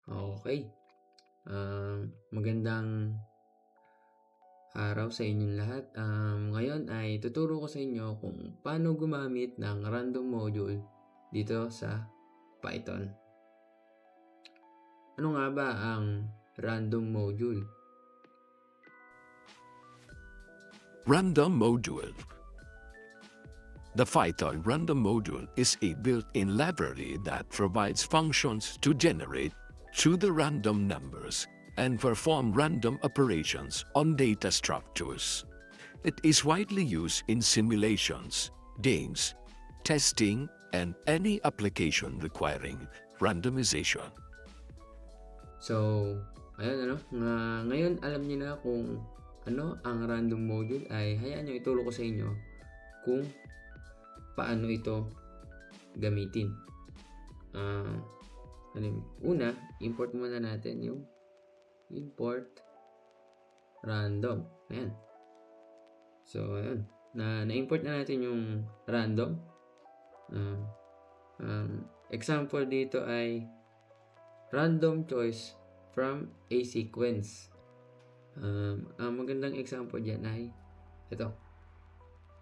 Okay. Magandang araw sa inyong lahat. Ngayon ay tuturo ko sa inyo kung paano gumamit ng random module dito sa Python. Ano nga ba ang random module? Random module. The Python random module is a built-in library that provides functions to generate pseudo-random numbers and perform random operations on data structures. It is widely used in simulations, games, testing, and any application requiring randomization. So, ayun ngayon alam niyo na kung ano ang random module, ay hayaan niyo ituro ko sa inyo kung paano ito gamitin. Una, import muna natin yung import random. Ayan. So, ayun. Na-import na natin yung random. Example dito ay random choice from a sequence. Ang magandang example dyan ay ito.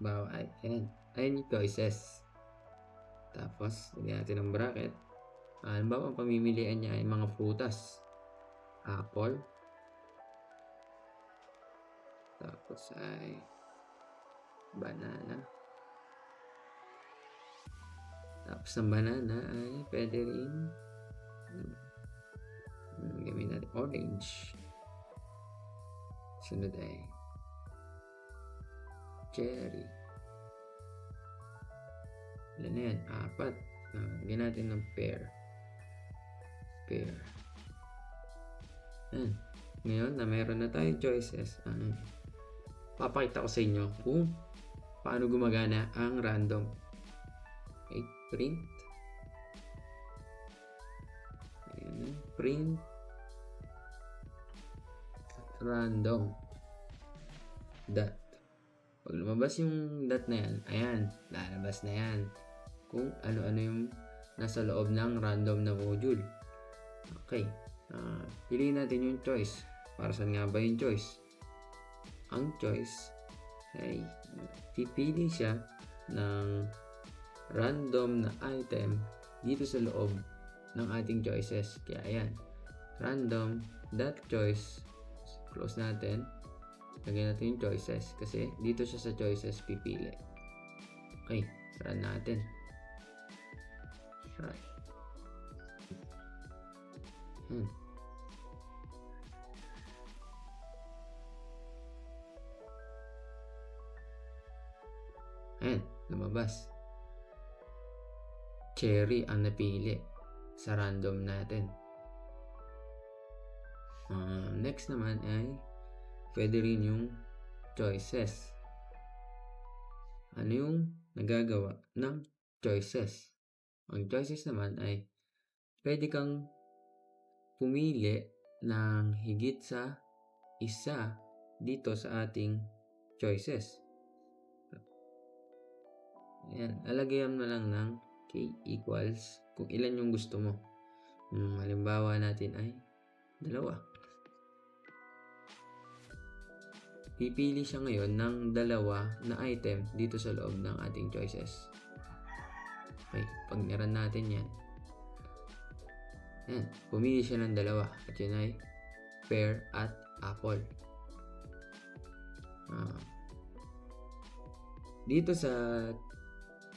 Ayan yung choices. Tapos, lagyan natin ng bracket. Halimbawa, ang pamimilian niya ay mga prutas. Apple. Tapos ay banana. Tapos ang banana ay pwede rin gawin natin orange. Sunod ay cherry. Ilan na yan? 4. Lagyan natin ng pear. Ayan. Ngayon na meron na tayong choices, papakita ko sa inyo kung paano gumagana ang random. Okay, print. Ayan, print random dot. Pag lumabas yung dot na yan, ayan, lalabas na yan kung ano-ano yung nasa loob ng random na module. Okay, piliin natin yung choice. Para saan nga ba yung choice? Ang choice ay pipili siya ng random na item dito sa loob ng ating choices. Kaya ayan, random dot choice. Close natin. Lagyan natin yung choices kasi dito siya sa choices pipili. Okay, run natin. Run. Ayan, lumabas. Cherry ang napili sa random natin. Next naman ay pwede rin yung choices. Ano yung nagagawa ng choices? Ang choices naman ay pwede kang pumili ng higit sa isa dito sa ating choices. Ayan, alagayan mo lang ng k equals kung ilan yung gusto mo. Halimbawa natin ay 2. Pipili siya ngayon ng 2 na item dito sa loob ng ating choices. Okay, pag niran natin yan. Ayan, pumili siya ng 2 at yun ay pear at apple. Dito sa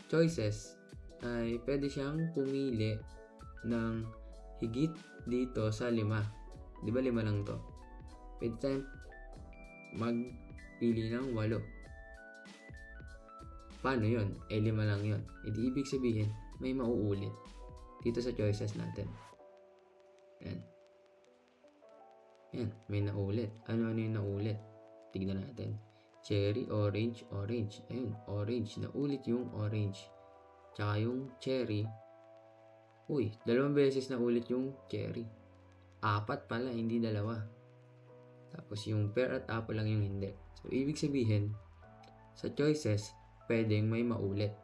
choices ay pwede siyang pumili ng higit dito sa 5. Di ba 5 lang to? Pwede tayong magpili ng 8. Paano yun? 5 lang yun. Hindi ibig sabihin may mauulit dito sa choices natin. Yan, may naulit. Ano yung naulit? Tignan natin. Cherry, orange, orange. Ayun, orange. Naulit yung orange. Tsaka yung cherry. 2 beses naulit yung cherry. 4 pala, hindi 2. Tapos yung pear at apple lang yung hindi. So, ibig sabihin, sa choices, pwedeng may maulit.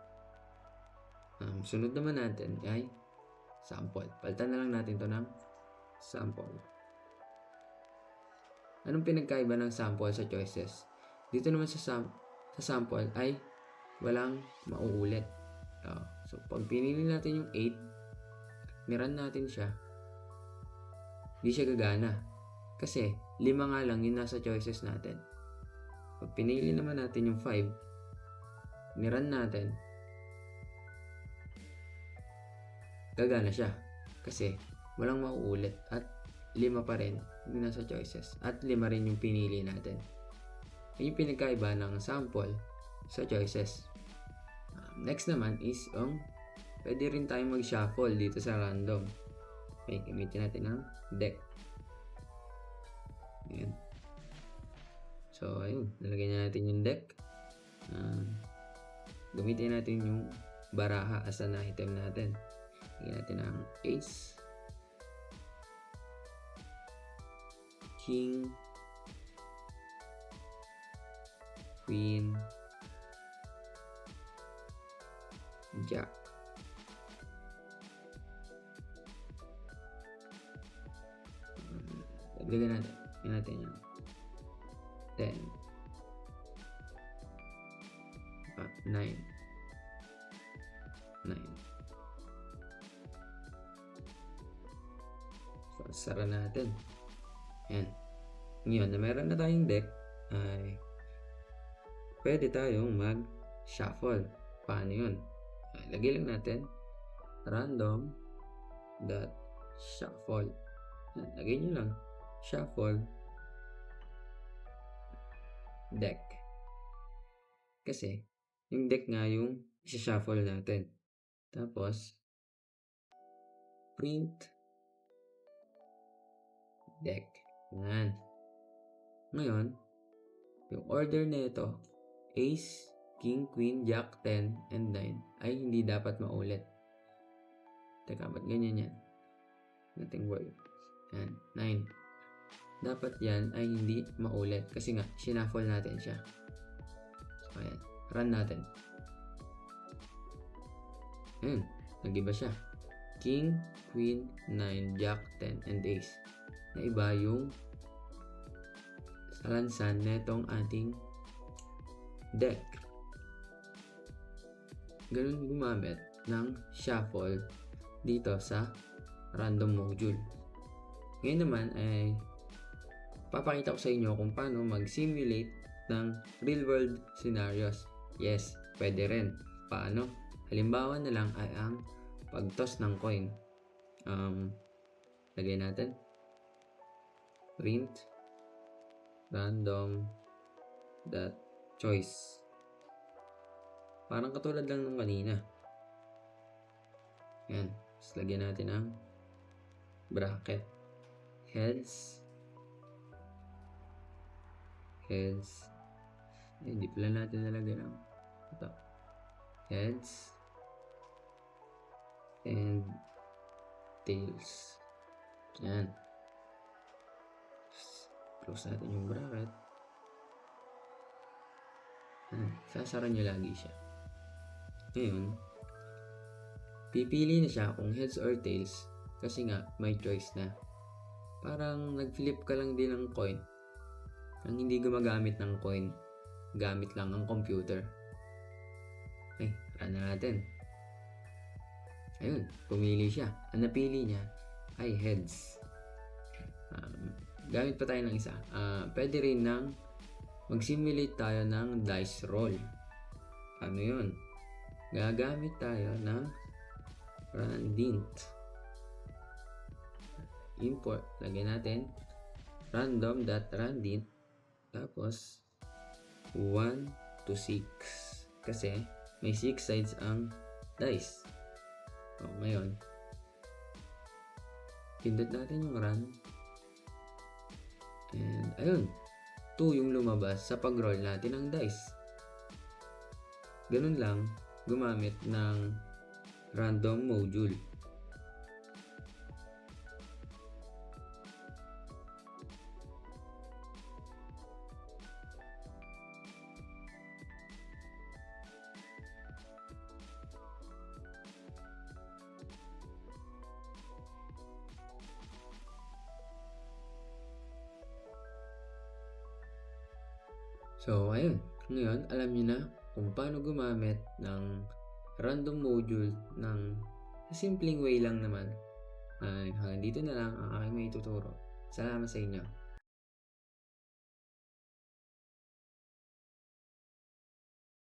Sunod naman natin ay sample. Palitan na lang natin to ng sample. Anong pinagkaiba ng sample sa choices? Dito naman sa sample ay walang mauulit. So, pag pinili natin yung 8, niran natin siya, hindi siya gagana. Kasi, 5 nga lang yung nasa choices natin. Pag pinili naman natin yung 5, niran natin, gagana siya. Kasi, walang mauulit at 5 pa rin yung nasa choices. At 5 rin yung pinili natin. Yung pinagkaiba ng sample sa choices. Next naman is pwede rin tayong mag-shuffle dito sa random. Okay, gamitin natin ang deck. Ayan. So, ayun. Nalagay na natin yung deck. Gamitin natin yung baraha as an item natin. Lagyan natin ang ace, king, queen, jack. Lagyan natin. Lagyan natin yung 10. 9. 9. So, sara natin. Ayan. Ngayon, na meron na tayong deck, ay pwede tayong mag-shuffle. Paano yun? Lagay lang natin random dot shuffle. Lagay nyo lang shuffle deck. Kasi yung deck nga yung shuffle natin. Tapos print deck. Yan. Ngayon, yung order nito, ace, king, queen, jack, 10, and 9 ay hindi dapat maulit. Teka, ba't ganyan yan? Nothing works. Yan, 9. Dapat yan ay hindi maulit kasi nga, shuffle natin siya. So, ayan. Run natin. Ayan, nag-iba siya. King, queen, 9, jack, 10, and ace. Naiba yung salansan netong ating deck. Ganun gumamit ng shuffle dito sa random module. Ngayon naman ay papakita ko sa inyo kung paano mag-simulate ng real world scenarios. Yes, pwede rin. Paano? Halimbawa na lang ay ang pag-toss ng coin. Lagay natin print random dot choice. Parang katulad lang ng kanina. Yan. Tapos lagyan natin ang bracket. Heads. Heads. Hindi pala natin nalagyan ang ito. Heads. And tails. Yan. Close natin yung bracket. Sasara nyo lagi siya. Ngayon, pipili na siya kung heads or tails kasi nga may choice na. Parang nag-flip ka lang din ng coin. Ang hindi gumagamit ng coin, gamit lang ang computer. Okay, run na natin. Ayun, pumili siya. Ang napili niya ay heads. Gamit pa tayo ng isa. Pwede rin ng mag-simulate tayo ng dice roll. Ano yun? Gagamit tayo ng randint. Import. Lagyan natin random.randint. Tapos 1 to 6. Kasi may 6 sides ang dice. So, ngayon, pindot natin yung run. And ayun, 2 yung lumabas sa pag-roll natin ng dice. Ganun lang gumamit ng random module. So, ayun. Ngayon, alam niyo na kung paano gumamit ng random module ng simpleng way lang naman. Hanggang dito na lang ang aking may tuturo. Salamat sa inyo.